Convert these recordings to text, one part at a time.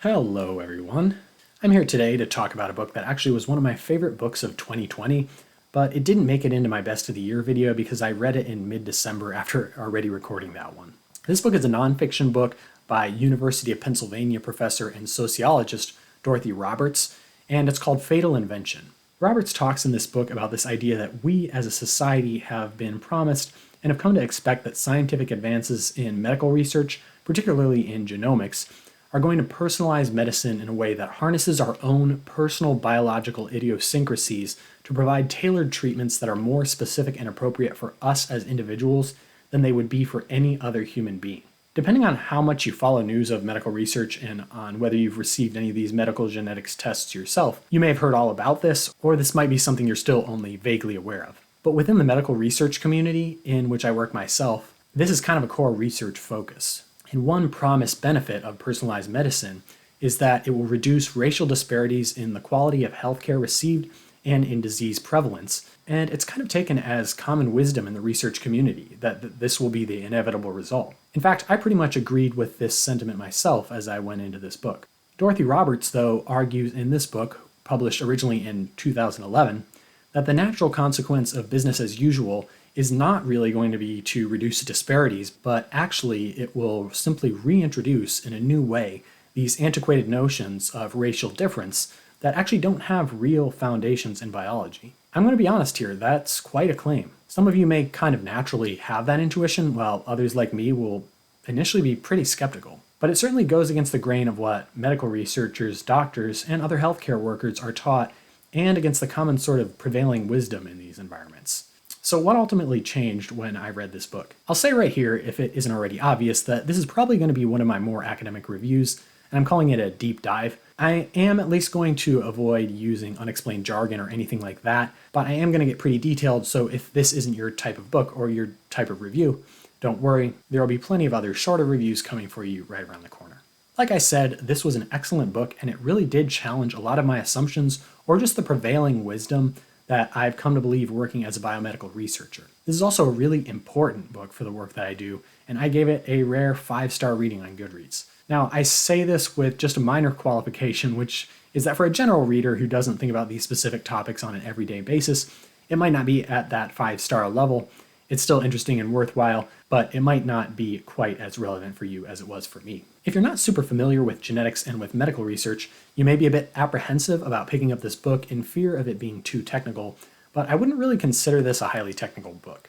Hello, everyone. I'm here today to talk about a book that actually was one of my favorite books of 2020, but it didn't make it into my best of the year video because I read it in mid-December after already recording that one. This book is a nonfiction book by University of Pennsylvania professor and sociologist Dorothy Roberts, and it's called Fatal Invention. Roberts talks in this book about this idea that we as a society have been promised and have come to expect that scientific advances in medical research, particularly in genomics, are going to personalize medicine in a way that harnesses our own personal biological idiosyncrasies to provide tailored treatments that are more specific and appropriate for us as individuals than they would be for any other human being. Depending on how much you follow news of medical research and on whether you've received any of these medical genetics tests yourself, you may have heard all about this, or this might be something you're still only vaguely aware of. But within the medical research community, in which I work myself, this is kind of a core research focus. And one promised benefit of personalized medicine is that it will reduce racial disparities in the quality of healthcare received and in disease prevalence. And it's kind of taken as common wisdom in the research community that this will be the inevitable result. In fact, I pretty much agreed with this sentiment myself as I went into this book. Dorothy Roberts, though, argues in this book, published originally in 2011, that the natural consequence of business as usual is not really going to be to reduce disparities, but actually it will simply reintroduce in a new way these antiquated notions of racial difference that actually don't have real foundations in biology. I'm going to be honest here, that's quite a claim. Some of you may kind of naturally have that intuition, while others like me will initially be pretty skeptical. But it certainly goes against the grain of what medical researchers, doctors, and other healthcare workers are taught, and against the common sort of prevailing wisdom in these environments. So what ultimately changed when I read this book? I'll say right here, if it isn't already obvious, that this is probably going to be one of my more academic reviews, and I'm calling it a deep dive. I am at least going to avoid using unexplained jargon or anything like that, but I am going to get pretty detailed, so if this isn't your type of book or your type of review, don't worry, there will be plenty of other shorter reviews coming for you right around the corner. Like I said, this was an excellent book, and it really did challenge a lot of my assumptions or just the prevailing wisdom that I've come to believe working as a biomedical researcher. This is also a really important book for the work that I do, and I gave it a rare 5-star rating on Goodreads. Now, I say this with just a minor qualification, which is that for a general reader who doesn't think about these specific topics on an everyday basis, it might not be at that 5-star level. It's still interesting and worthwhile, but it might not be quite as relevant for you as it was for me. If you're not super familiar with genetics and with medical research, you may be a bit apprehensive about picking up this book in fear of it being too technical, but I wouldn't really consider this a highly technical book.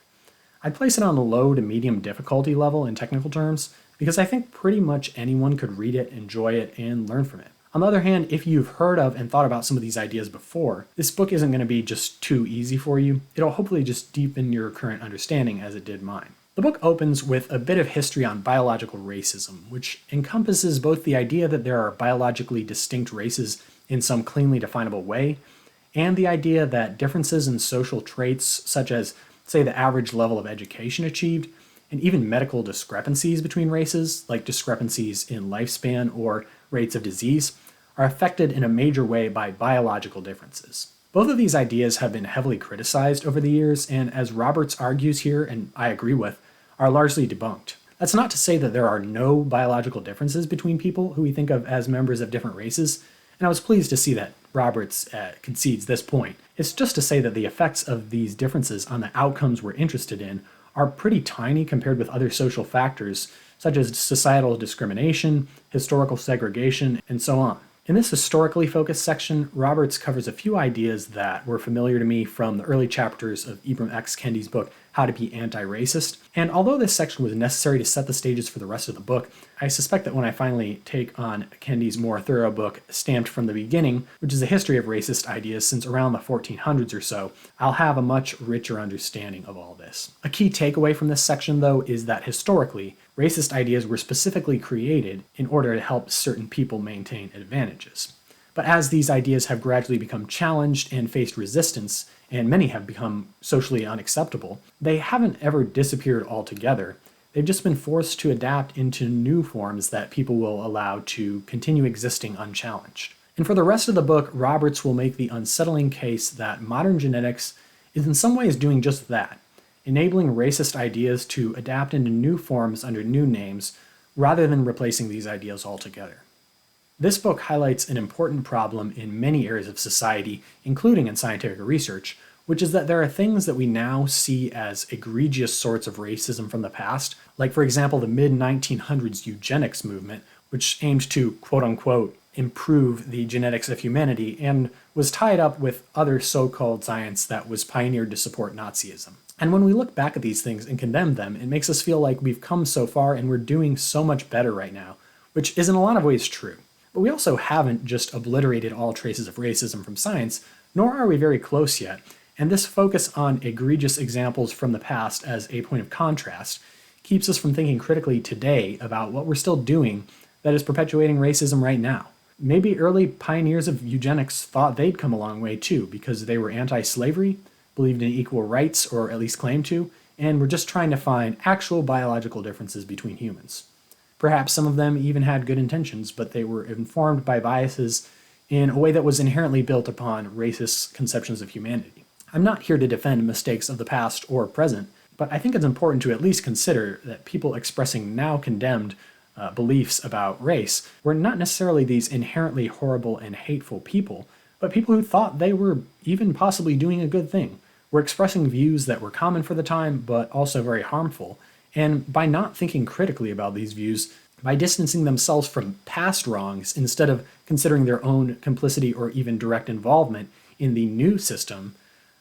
I'd place it on the low to medium difficulty level in technical terms, because I think pretty much anyone could read it, enjoy it, and learn from it. On the other hand, if you've heard of and thought about some of these ideas before, this book isn't going to be just too easy for you. It'll hopefully just deepen your current understanding as it did mine. The book opens with a bit of history on biological racism, which encompasses both the idea that there are biologically distinct races in some cleanly definable way, and the idea that differences in social traits, such as, say, the average level of education achieved, and even medical discrepancies between races, like discrepancies in lifespan or rates of disease, are affected in a major way by biological differences. Both of these ideas have been heavily criticized over the years, and as Roberts argues here, and I agree with, are largely debunked. That's not to say that there are no biological differences between people who we think of as members of different races, and I was pleased to see that Roberts concedes this point. It's just to say that the effects of these differences on the outcomes we're interested in are pretty tiny compared with other social factors, such as societal discrimination, historical segregation, and so on. In this historically focused section, Roberts covers a few ideas that were familiar to me from the early chapters of Ibram X. Kendi's book, How to Be Anti-Racist. And although this section was necessary to set the stages for the rest of the book, I suspect that when I finally take on Kendi's more thorough book, Stamped from the Beginning, which is a history of racist ideas since around the 1400s or so, I'll have a much richer understanding of all this. A key takeaway from this section, though, is that historically, racist ideas were specifically created in order to help certain people maintain advantages. But as these ideas have gradually become challenged and faced resistance, and many have become socially unacceptable, they haven't ever disappeared altogether. They've just been forced to adapt into new forms that people will allow to continue existing unchallenged. And for the rest of the book, Roberts will make the unsettling case that modern genetics is in some ways doing just that, enabling racist ideas to adapt into new forms under new names rather than replacing these ideas altogether. This book highlights an important problem in many areas of society, including in scientific research, which is that there are things that we now see as egregious sorts of racism from the past, like, for example, the mid-1900s eugenics movement, which aimed to, quote-unquote, improve the genetics of humanity and was tied up with other so-called science that was pioneered to support Nazism. And when we look back at these things and condemn them, it makes us feel like we've come so far and we're doing so much better right now, which is in a lot of ways true. But we also haven't just obliterated all traces of racism from science, nor are we very close yet. And this focus on egregious examples from the past as a point of contrast keeps us from thinking critically today about what we're still doing that is perpetuating racism right now. Maybe early pioneers of eugenics thought they'd come a long way too, because they were anti-slavery, believed in equal rights, or at least claimed to, and were just trying to find actual biological differences between humans. Perhaps some of them even had good intentions, but they were informed by biases in a way that was inherently built upon racist conceptions of humanity. I'm not here to defend mistakes of the past or present, but I think it's important to at least consider that people expressing now condemned beliefs about race were not necessarily these inherently horrible and hateful people, but people who thought they were even possibly doing a good thing, were expressing views that were common for the time but also very harmful, and by not thinking critically about these views, by distancing themselves from past wrongs instead of considering their own complicity or even direct involvement in the new system,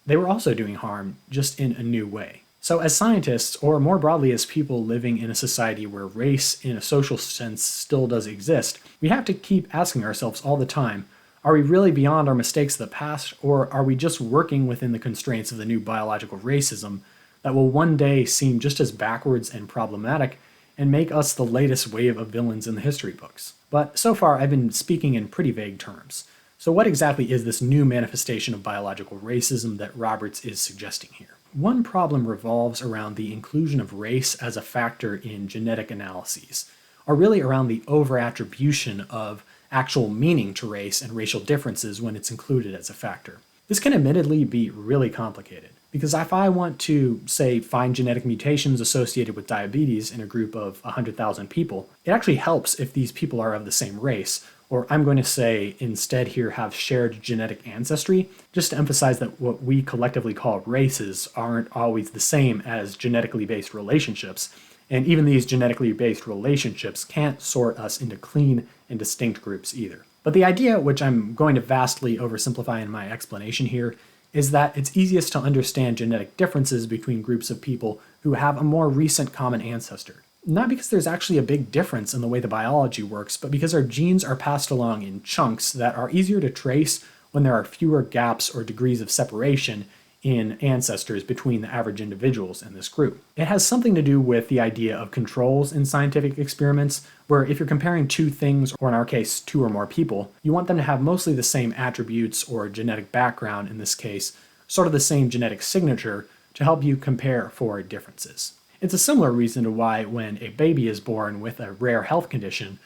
they were also doing harm, just in a new way. So as scientists, or more broadly as people living in a society where race in a social sense still does exist, we have to keep asking ourselves all the time, are we really beyond our mistakes of the past, or are we just working within the constraints of the new biological racism that will one day seem just as backwards and problematic and make us the latest wave of villains in the history books? But so far I've been speaking in pretty vague terms. So what exactly is this new manifestation of biological racism that Roberts is suggesting here? One problem revolves around the inclusion of race as a factor in genetic analyses, or really around the over-attribution of actual meaning to race and racial differences when it's included as a factor. This can admittedly be really complicated, because if I want to, say, find genetic mutations associated with diabetes in a group of 100,000 people, it actually helps if these people are of the same race, or I'm going to say instead here have shared genetic ancestry, just to emphasize that what we collectively call races aren't always the same as genetically based relationships, and even these genetically based relationships can't sort us into clean and distinct groups either. But the idea, which I'm going to vastly oversimplify in my explanation here, is that it's easiest to understand genetic differences between groups of people who have a more recent common ancestor. Not because there's actually a big difference in the way the biology works, but because our genes are passed along in chunks that are easier to trace when there are fewer gaps or degrees of separation in ancestors between the average individuals in this group. It has something to do with the idea of controls in scientific experiments, where if you're comparing two things, or in our case, two or more people, you want them to have mostly the same attributes or genetic background, in this case, sort of the same genetic signature, to help you compare for differences. It's a similar reason to why when a baby is born with a rare health condition,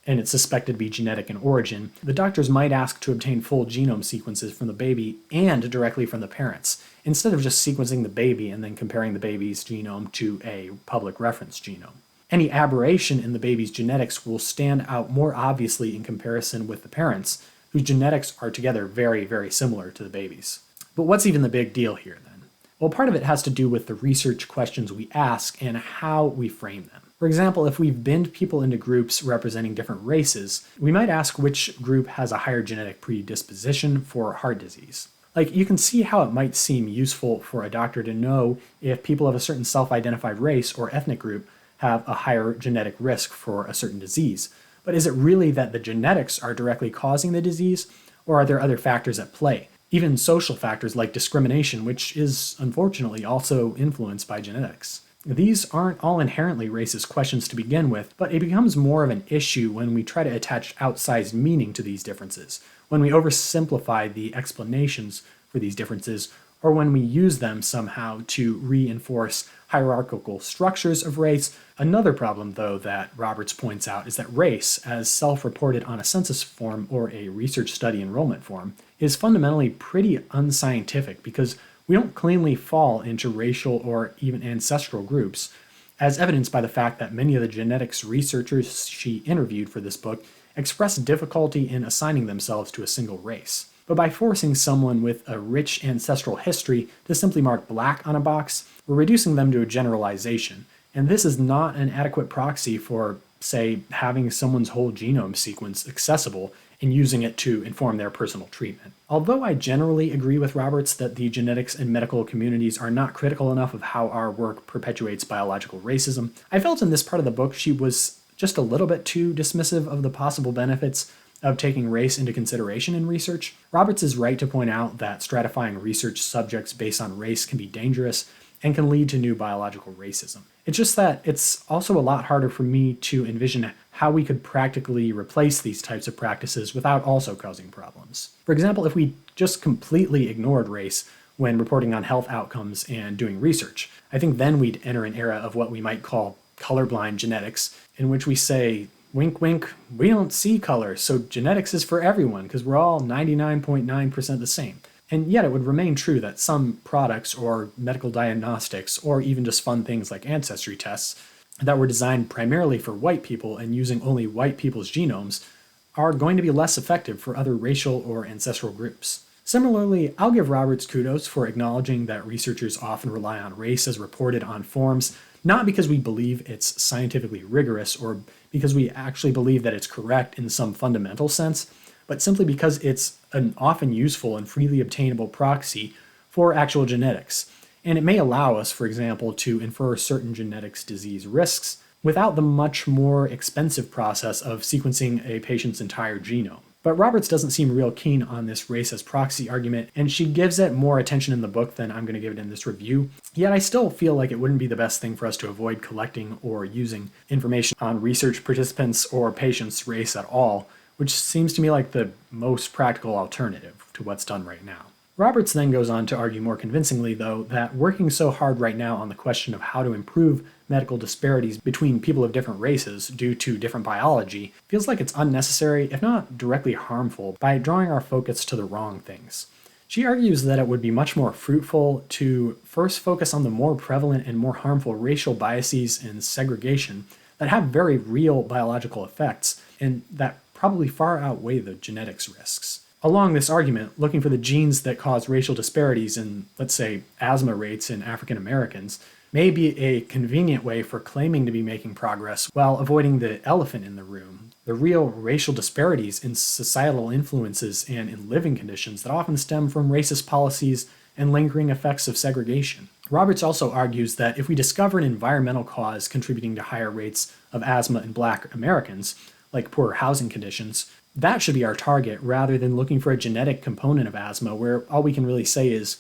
and it's suspected to be genetic in origin, the doctors might ask to obtain full genome sequences from the baby and directly from the parents, instead of just sequencing the baby and then comparing the baby's genome to a public reference genome. Any aberration in the baby's genetics will stand out more obviously in comparison with the parents, whose genetics are together very, very similar to the baby's. But what's even the big deal here then? Well, part of it has to do with the research questions we ask and how we frame them. For example, if we binned people into groups representing different races, we might ask which group has a higher genetic predisposition for heart disease. Like, you can see how it might seem useful for a doctor to know if people of a certain self-identified race or ethnic group have a higher genetic risk for a certain disease. But is it really that the genetics are directly causing the disease, or are there other factors at play? Even social factors like discrimination, which is unfortunately also influenced by genetics. These aren't all inherently racist questions to begin with, but it becomes more of an issue when we try to attach outsized meaning to these differences, when we oversimplify the explanations for these differences, or when we use them somehow to reinforce hierarchical structures of race. Another problem, though, that Roberts points out is that race, as self-reported on a census form or a research study enrollment form, is fundamentally pretty unscientific because we don't cleanly fall into racial or even ancestral groups, as evidenced by the fact that many of the genetics researchers she interviewed for this book express difficulty in assigning themselves to a single race. But by forcing someone with a rich ancestral history to simply mark black on a box, we're reducing them to a generalization. And this is not an adequate proxy for, say, having someone's whole genome sequence accessible and using it to inform their personal treatment. Although I generally agree with Roberts that the genetics and medical communities are not critical enough of how our work perpetuates biological racism, I felt in this part of the book she was just a little bit too dismissive of the possible benefits of taking race into consideration in research. Roberts is right to point out that stratifying research subjects based on race can be dangerous and can lead to new biological racism. It's just that it's also a lot harder for me to envision how we could practically replace these types of practices without also causing problems. For example, if we just completely ignored race when reporting on health outcomes and doing research, I think then we'd enter an era of what we might call colorblind genetics, in which we say, wink, wink, we don't see color, so genetics is for everyone because we're all 99.9% the same. And yet it would remain true that some products or medical diagnostics, or even just fun things like ancestry tests, that were designed primarily for white people and using only white people's genomes, are going to be less effective for other racial or ancestral groups. Similarly, I'll give Roberts kudos for acknowledging that researchers often rely on race as reported on forms, not because we believe it's scientifically rigorous or because we actually believe that it's correct in some fundamental sense, but simply because it's an often useful and freely obtainable proxy for actual genetics. And it may allow us, for example, to infer certain genetics disease risks without the much more expensive process of sequencing a patient's entire genome. But Roberts doesn't seem real keen on this race as proxy argument, and she gives it more attention in the book than I'm going to give it in this review. Yet I still feel like it wouldn't be the best thing for us to avoid collecting or using information on research participants' or patients' race at all, which seems to me like the most practical alternative to what's done right now. Roberts then goes on to argue more convincingly, though, that working so hard right now on the question of how to improve medical disparities between people of different races due to different biology feels like it's unnecessary, if not directly harmful, by drawing our focus to the wrong things. She argues that it would be much more fruitful to first focus on the more prevalent and more harmful racial biases and segregation that have very real biological effects and that probably far outweigh the genetics risks. Along this argument, looking for the genes that cause racial disparities in, let's say, asthma rates in African Americans may be a convenient way for claiming to be making progress while avoiding the elephant in the room, the real racial disparities in societal influences and in living conditions that often stem from racist policies and lingering effects of segregation. Roberts also argues that if we discover an environmental cause contributing to higher rates of asthma in Black Americans, like poor housing conditions, that should be our target rather than looking for a genetic component of asthma where all we can really say is,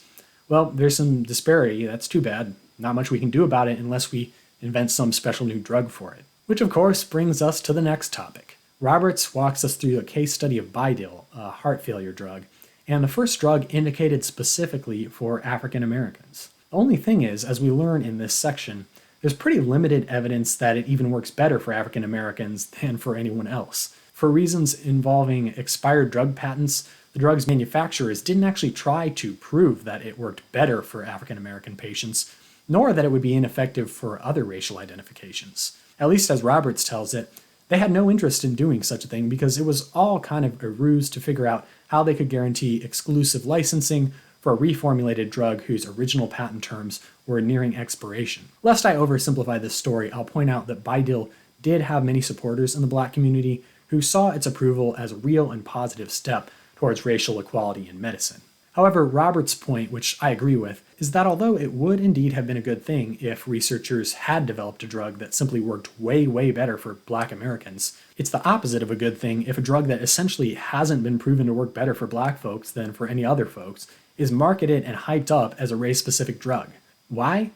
well, there's some disparity, that's too bad, not much we can do about it unless we invent some special new drug for it. Which of course brings us to the next topic. Roberts walks us through a case study of Bidil, a heart failure drug, and the first drug indicated specifically for African Americans. The only thing is, as we learn in this section, there's pretty limited evidence that it even works better for African Americans than for anyone else. For reasons involving expired drug patents, the drug's manufacturers didn't actually try to prove that it worked better for African American patients, nor that it would be ineffective for other racial identifications. At least as Roberts tells it, they had no interest in doing such a thing because it was all kind of a ruse to figure out how they could guarantee exclusive licensing for a reformulated drug whose original patent terms were nearing expiration. Lest I oversimplify this story, I'll point out that Bidil did have many supporters in the Black community who saw its approval as a real and positive step towards racial equality in medicine. However, Roberts' point, which I agree with, is that although it would indeed have been a good thing if researchers had developed a drug that simply worked way, way better for Black Americans, it's the opposite of a good thing if a drug that essentially hasn't been proven to work better for Black folks than for any other folks is marketed and hyped up as a race-specific drug. Why?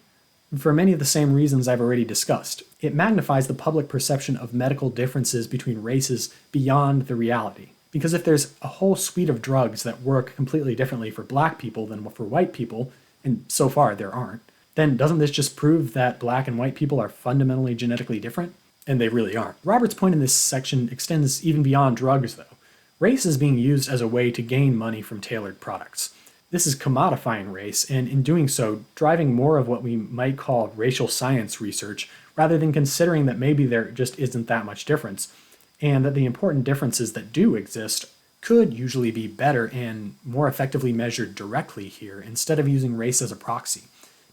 For many of the same reasons I've already discussed. It magnifies the public perception of medical differences between races beyond the reality. Because if there's a whole suite of drugs that work completely differently for Black people than for white people, and so far there aren't, then doesn't this just prove that Black and white people are fundamentally genetically different? And they really aren't. Roberts' point in this section extends even beyond drugs, though. Race is being used as a way to gain money from tailored products. This is commodifying race, and in doing so, driving more of what we might call racial science research, rather than considering that maybe there just isn't that much difference, and that the important differences that do exist could usually be better and more effectively measured directly here instead of using race as a proxy,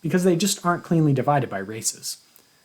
because they just aren't cleanly divided by races.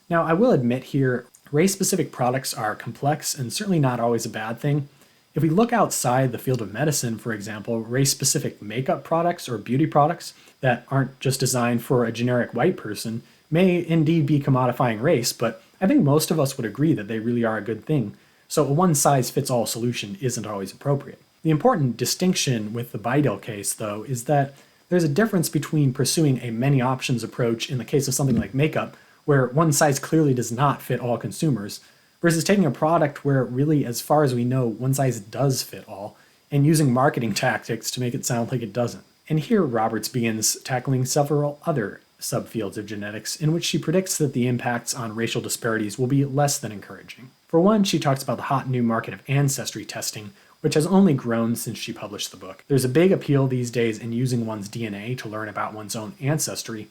Now, I will admit here, race-specific products are complex and certainly not always a bad thing. If we look outside the field of medicine, for example, race-specific makeup products or beauty products that aren't just designed for a generic white person may indeed be commodifying race, but I think most of us would agree that they really are a good thing. So a one-size-fits-all solution isn't always appropriate. The important distinction with the Bidell case, though, is that there's a difference between pursuing a many options approach in the case of something like makeup, where one size clearly does not fit all consumers, versus taking a product where really, as far as we know, one size does fit all, and using marketing tactics to make it sound like it doesn't. And here Roberts begins tackling several other subfields of genetics in which she predicts that the impacts on racial disparities will be less than encouraging. For one, she talks about the hot new market of ancestry testing, which has only grown since she published the book. There's a big appeal these days in using one's DNA to learn about one's own ancestry,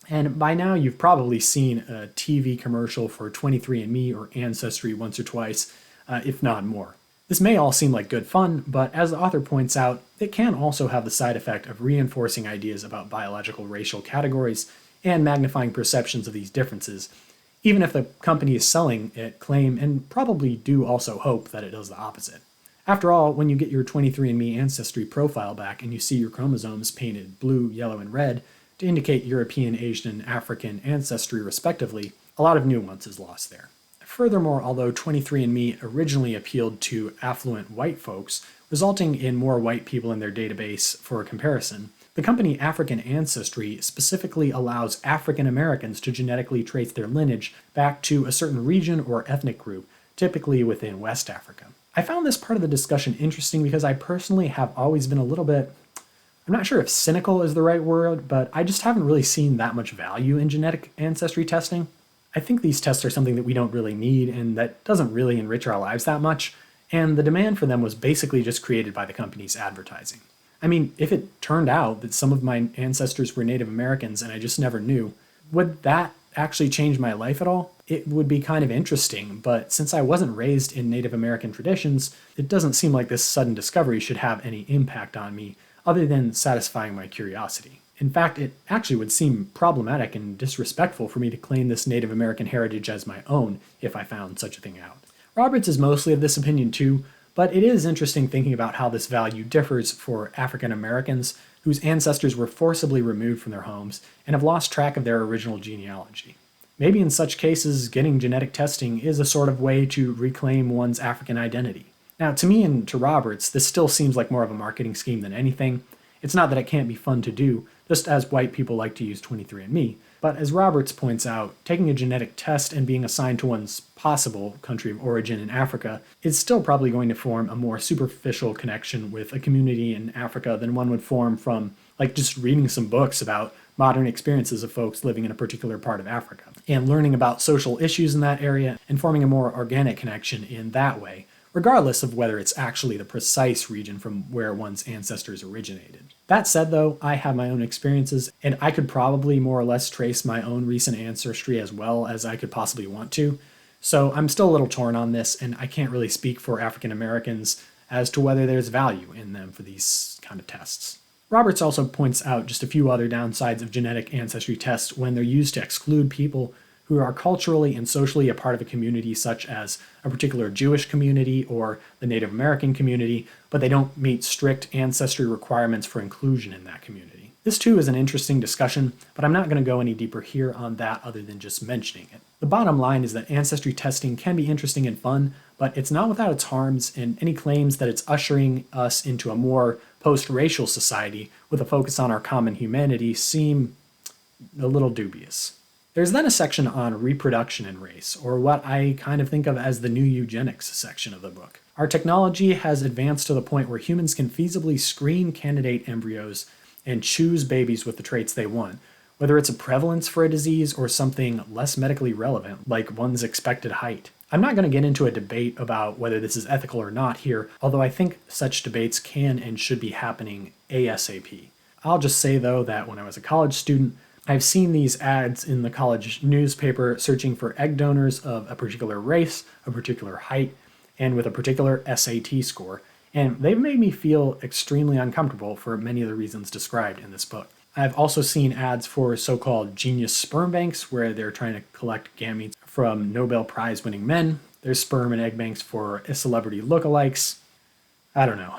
and by now you've probably seen a TV commercial for 23andMe or Ancestry once or twice, if not more. This may all seem like good fun, but as the author points out, it can also have the side effect of reinforcing ideas about biological racial categories and magnifying perceptions of these differences, even if the company is selling it claim and probably do also hope that it does the opposite. After all, when you get your 23andMe Ancestry profile back and you see your chromosomes painted blue, yellow, and red to indicate European, Asian, and African ancestry respectively, a lot of nuance is lost there. Furthermore, although 23andMe originally appealed to affluent white folks, resulting in more white people in their database for comparison, the company African Ancestry specifically allows African Americans to genetically trace their lineage back to a certain region or ethnic group, typically within West Africa. I found this part of the discussion interesting because I personally have always been a little bit, I'm not sure if cynical is the right word, but I just haven't really seen that much value in genetic ancestry testing. I think these tests are something that we don't really need and that doesn't really enrich our lives that much, and the demand for them was basically just created by the company's advertising. I mean, if it turned out that some of my ancestors were Native Americans and I just never knew, would that actually change my life at all? It would be kind of interesting, but since I wasn't raised in Native American traditions, it doesn't seem like this sudden discovery should have any impact on me other than satisfying my curiosity. In fact, it actually would seem problematic and disrespectful for me to claim this Native American heritage as my own if I found such a thing out. Roberts is mostly of this opinion too, but it is interesting thinking about how this value differs for African Americans whose ancestors were forcibly removed from their homes and have lost track of their original genealogy. Maybe in such cases, getting genetic testing is a sort of way to reclaim one's African identity. Now, to me and to Roberts, this still seems like more of a marketing scheme than anything. It's not that it can't be fun to do, just as white people like to use 23andMe, but as Roberts points out, taking a genetic test and being assigned to one's possible country of origin in Africa is still probably going to form a more superficial connection with a community in Africa than one would form from, like, just reading some books about modern experiences of folks living in a particular part of Africa, and learning about social issues in that area and forming a more organic connection in that way, regardless of whether it's actually the precise region from where one's ancestors originated. That said, though, I have my own experiences, and I could probably more or less trace my own recent ancestry as well as I could possibly want to, so I'm still a little torn on this, and I can't really speak for African Americans as to whether there's value in them for these kind of tests. Roberts also points out just a few other downsides of genetic ancestry tests when they're used to exclude people who are culturally and socially a part of a community such as a particular Jewish community or the Native American community, but they don't meet strict ancestry requirements for inclusion in that community. This too is an interesting discussion, but I'm not going to go any deeper here on that other than just mentioning it. The bottom line is that ancestry testing can be interesting and fun, but it's not without its harms, and any claims that it's ushering us into a more post-racial society with a focus on our common humanity seem a little dubious. There's then a section on reproduction and race, or what I kind of think of as the new eugenics section of the book. Our technology has advanced to the point where humans can feasibly screen candidate embryos and choose babies with the traits they want, whether it's a prevalence for a disease or something less medically relevant, like one's expected height. I'm not going to get into a debate about whether this is ethical or not here, although I think such debates can and should be happening ASAP. I'll just say, though, that when I was a college student, I've seen these ads in the college newspaper searching for egg donors of a particular race, a particular height, and with a particular SAT score, and they've made me feel extremely uncomfortable for many of the reasons described in this book. I've also seen ads for so-called genius sperm banks where they're trying to collect gametes from Nobel Prize winning men. There's sperm and egg banks for celebrity lookalikes. I don't know.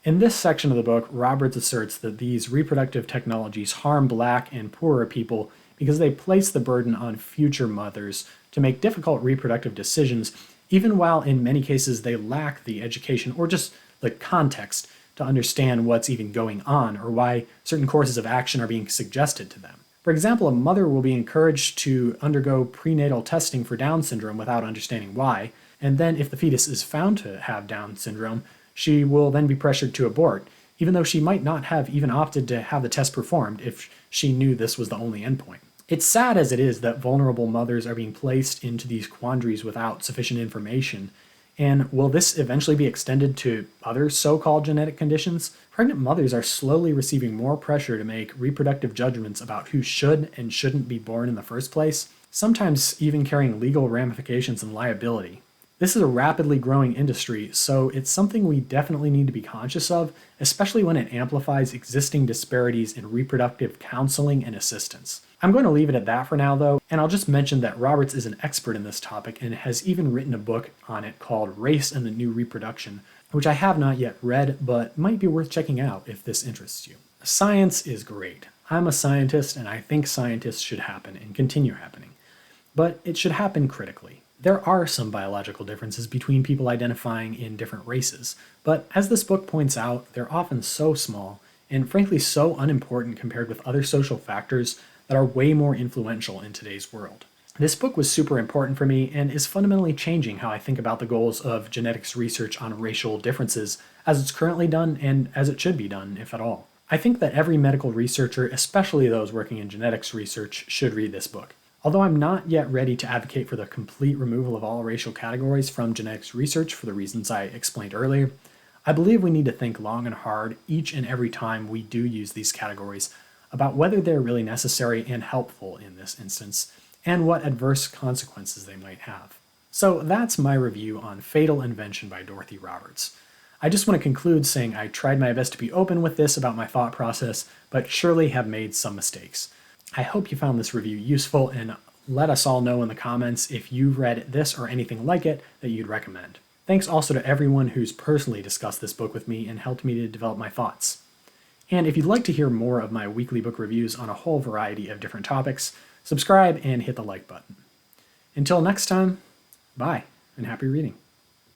In this section of the book, Roberts asserts that these reproductive technologies harm black and poorer people because they place the burden on future mothers to make difficult reproductive decisions, even while in many cases they lack the education or just the context to understand what's even going on or why certain courses of action are being suggested to them. For example, a mother will be encouraged to undergo prenatal testing for Down syndrome without understanding why, and then if the fetus is found to have Down syndrome, she will then be pressured to abort, even though she might not have even opted to have the test performed if she knew this was the only endpoint. It's sad as it is that vulnerable mothers are being placed into these quandaries without sufficient information. And will this eventually be extended to other so-called genetic conditions? Pregnant mothers are slowly receiving more pressure to make reproductive judgments about who should and shouldn't be born in the first place, sometimes even carrying legal ramifications and liability. This is a rapidly growing industry, so it's something we definitely need to be conscious of, especially when it amplifies existing disparities in reproductive counseling and assistance. I'm going to leave it at that for now, though, and I'll just mention that Roberts is an expert in this topic and has even written a book on it called Race and the New Reproduction, which I have not yet read, but might be worth checking out if this interests you. Science is great. I'm a scientist, and I think scientists should happen and continue happening. But it should happen critically. There are some biological differences between people identifying in different races, but as this book points out, they're often so small and frankly so unimportant compared with other social factors that are way more influential in today's world. This book was super important for me and is fundamentally changing how I think about the goals of genetics research on racial differences as it's currently done and as it should be done, if at all. I think that every medical researcher, especially those working in genetics research, should read this book. Although I'm not yet ready to advocate for the complete removal of all racial categories from genetics research for the reasons I explained earlier, I believe we need to think long and hard each and every time we do use these categories about whether they're really necessary and helpful in this instance, and what adverse consequences they might have. So that's my review on Fatal Invention by Dorothy Roberts. I just want to conclude saying I tried my best to be open with this about my thought process, but surely have made some mistakes. I hope you found this review useful, and let us all know in the comments if you've read this or anything like it that you'd recommend. Thanks also to everyone who's personally discussed this book with me and helped me to develop my thoughts. And if you'd like to hear more of my weekly book reviews on a whole variety of different topics, subscribe and hit the like button. Until next time, bye, and happy reading.